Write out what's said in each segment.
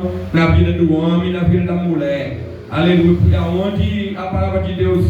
na vida do homem e na vida da mulher. Aleluia. Porque aonde a palavra de Deus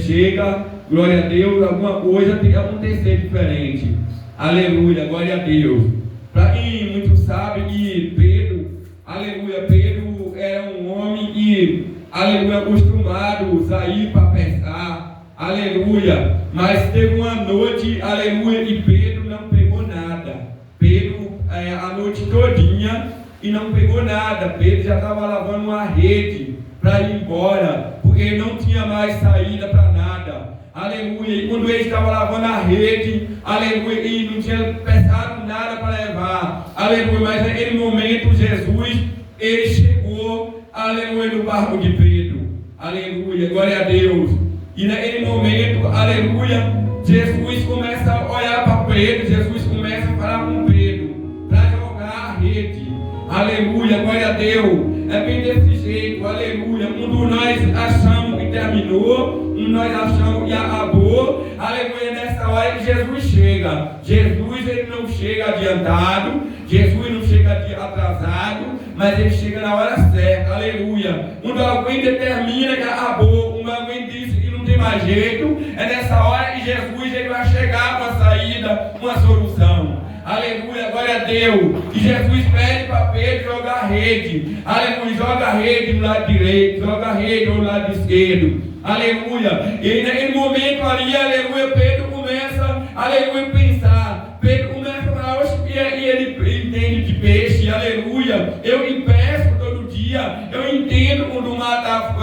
chega, glória a Deus, alguma coisa tem que acontecer diferente. Aleluia, glória a Deus. Para quem muito sabe que Pedro, aleluia, Pedro era um homem que, aleluia, acostumado a ir para pescar, aleluia. Mas teve uma noite, aleluia, e Pedro não pegou nada. Pedro, a noite todinha, e não pegou nada. Pedro já estava lavando uma rede para ir embora, porque ele não tinha mais saída para nada. Aleluia. E quando ele estava lavando a rede, aleluia, e não tinha pescado nada para levar, aleluia, mas naquele momento Jesus, ele chegou, aleluia, no barco de Pedro, aleluia, glória a Deus. E naquele momento, aleluia, Jesus começa a olhar para Pedro, Jesus começa a falar com Pedro para jogar a rede, aleluia, glória a Deus. É bem desse jeito, aleluia. Quando nós achamos que terminou, nós achamos que acabou, aleluia, nessa hora que Jesus chega. Jesus, ele não chega adiantado, Jesus não chega atrasado, mas ele chega na hora certa, aleluia. Quando alguém determina que acabou, quando alguém diz que não tem mais jeito, é nessa hora que Jesus, ele vai chegar com a saída, com a solução. Aleluia, glória a Deus. E Jesus pede para Pedro jogar a rede. Aleluia, joga a rede no lado direito, joga a rede no lado esquerdo. Aleluia. E naquele momento ali, aleluia, Pedro começa, aleluia, a pensar. Pedro começa a falar, e ele entende de peixe, aleluia. Eu pesco todo dia. Eu entendo quando o mar está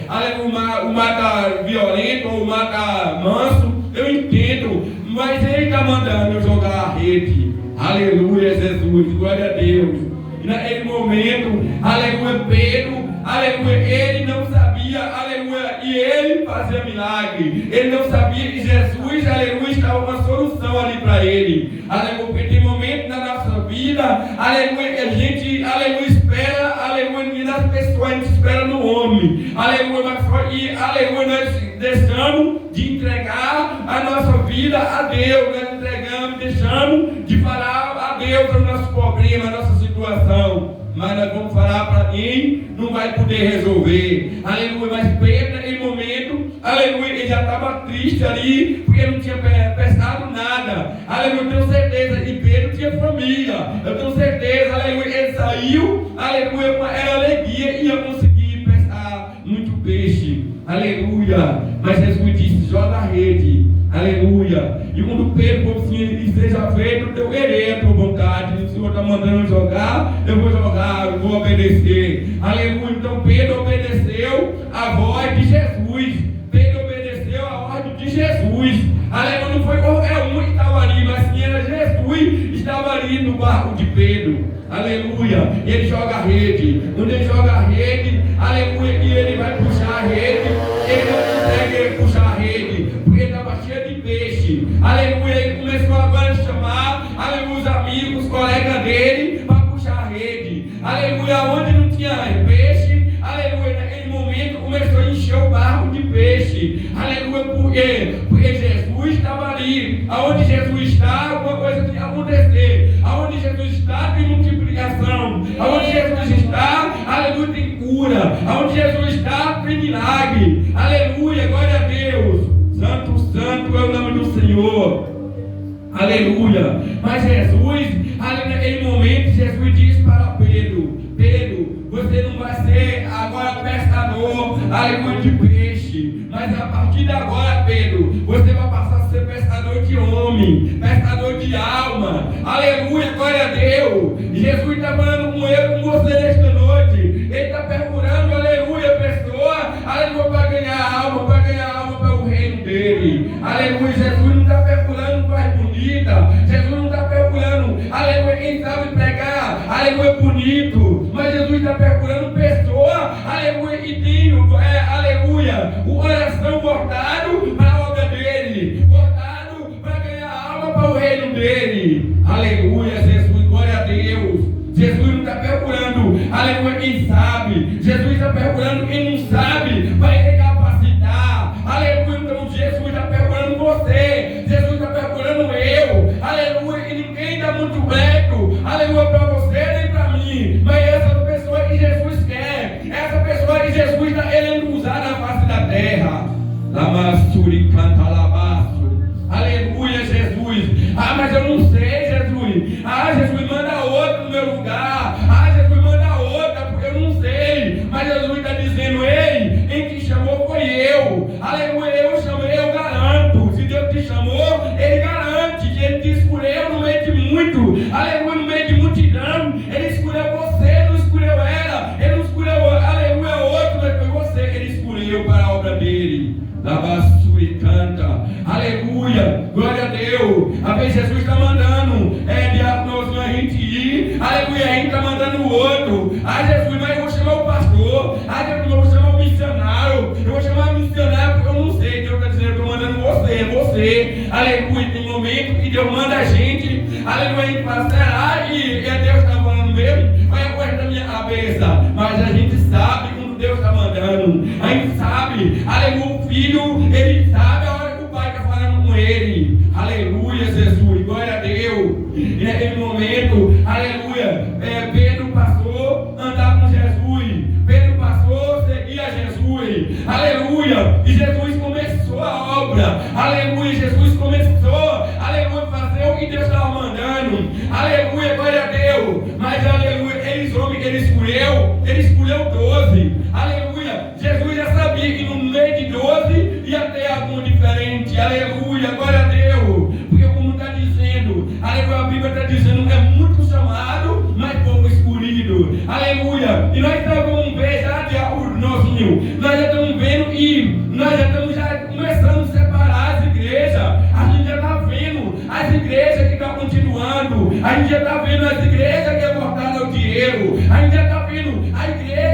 aleluia, o mar está violento ou o mar está manso. Eu entendo. Mas ele está mandando eu jogar a rede. Aleluia, Jesus, glória a Deus. E naquele momento, aleluia, Pedro, aleluia, ele não sabia, aleluia, e ele fazia milagre. Ele não sabia que Jesus, aleluia, estava uma solução ali para ele. Aleluia, porque tem momentos na nossa vida, aleluia, que a gente, aleluia, espera, aleluia, nas pessoas, a gente espera no homem. Aleluia, mas só que, aleluia, nós deixamos de entregar a nossa vida a Deus, nós entregamos, deixamos de falar a Deus o nosso problema, a nossa situação, mas nós vamos falar para quem não vai poder resolver. Aleluia, mas Pedro naquele momento, aleluia, ele já estava triste ali, porque não tinha pescado nada. Aleluia, eu tenho certeza que Pedro tinha família, eu tenho certeza, aleluia, ele saiu, aleluia, era alegria e ia conseguir pescar muito peixe. Aleluia, mas Jesus disse, joga a rede, aleluia. E quando Pedro falou assim, seja feito o teu querer, a tua vontade, o Senhor está mandando jogar, eu vou jogar, eu vou obedecer. Aleluia, então Pedro obedeceu a voz de Jesus. Pedro obedeceu a ordem de Jesus. Aleluia, não foi qualquer um que estava ali, mas sim era Jesus que estava ali no barco de Pedro. Aleluia, e ele joga a rede. Quando ele joga a rede, aleluia, e ele vai puxar a rede, ele não consegue puxar a rede, porque estava cheio de peixe. Aleluia, ele começou agora a chamar, aleluia, os amigos, os colegas dele, para puxar a rede. Aleluia, onde não tinha peixe, aleluia, naquele momento começou a encher o barco de peixe. Aleluia, por quê? Porque Jesus estava ali. Aonde Jesus está, alguma coisa tem que acontecer. Aonde Jesus está, tem multiplicação. Aonde Jesus está, aleluia, tem cura. Aonde Jesus está, tem milagre. Aleluia, glória a Deus. Santo, santo é o nome do Senhor. Aleluia. Mas Jesus, ali naquele momento, Jesus disse para Pedro, Pedro, você não vai ser agora pescador, aleluia, de peixe, mas a partir de agora, Pedro, você vai passar a ser pescador de homem, pescador de alma. Aleluia, glória a Deus. Jesus está falando com eu, com você nesta noite. Ele está procurando, aleluia, pessoa, aleluia, para ganhar alma para o reino dele. Aleluia, Jesus não está procurando voz bonita, Jesus não está procurando, aleluia, quem sabe pregar, aleluia, bonito, mas Jesus está procurando pessoa, aleluia, que tem, aleluia, o coração voltado para a obra dele, voltado para ganhar alma para o reino dele. Aleluia, Jesus, glória a Deus. Jesus não está procurando, aleluia, quem sabe. Jesus está procurando quem não sabe, vai recapacitar. Aleluia, então Jesus está procurando você, Jesus está procurando eu. Aleluia, e ninguém dá muito crédito, aleluia, para você nem para mim, mas essa Labassuri canta labasso. Aleluia, Jesus. Ah, mas eu não sei, Jesus. Ah, Jesus, manda outro no meu lugar. Ah, Jesus, manda outra, porque eu não sei. Mas Jesus está dizendo, ei, quem te chamou foi eu. Aleluia, eu chamei, eu garanto. Se Deus te chamou, Ele garante que Ele te escolheu no meio de muito. Aleluia, no meio de multidão. Ele escolheu você, não escolheu ela. Ele não escolheu, aleluia, outro, mas foi você que Ele escolheu para a obra dele. Labassuri canta. Aleluia, glória a Deus. A vez Jesus está mandando diácono a gente ir. Aleluia, a gente está mandando o outro. Ah, Jesus, mas eu vou chamar o pastor. Ah, Jesus, eu vou chamar o missionário. Eu vou chamar o missionário porque eu não sei. Deus está dizendo, eu estou mandando você. Aleluia, tem momento que Deus manda a gente. Aleluia, a gente fala, será que Deus está falando mesmo? Vai a coisa da minha cabeça. Mas a gente sabe quando Deus está mandando. A gente sabe. Aleluia, o filho, ele sabe a hora que o pai está falando com ele. Aleluia, Jesus, glória a Deus. E naquele momento, aleluia, Pedro passou a andar com Jesus. Pedro passou a seguir a Jesus. Aleluia. E Jesus começou a obra. Aleluia, Jesus começou, aleluia, fazer o que Deus estava mandando. Aleluia, glória a Deus. Mas aleluia, eles homens que ele escolheu 12. Aleluia, Jesus já sabia que no meio de 12 ia ter algum diferente. Aleluia, glória a Deus. Porque como está dizendo, aleluia, a Bíblia está dizendo que é muito chamado, mas pouco escolhido. Aleluia. E nós estamos vendo já o nozinho. Nós já estamos vendo e nós já estamos começando a separar as igrejas. A gente já está vendo as igrejas que estão continuando. A gente já está vendo as igrejas que é voltada ao dinheiro. A gente já está vendo a igreja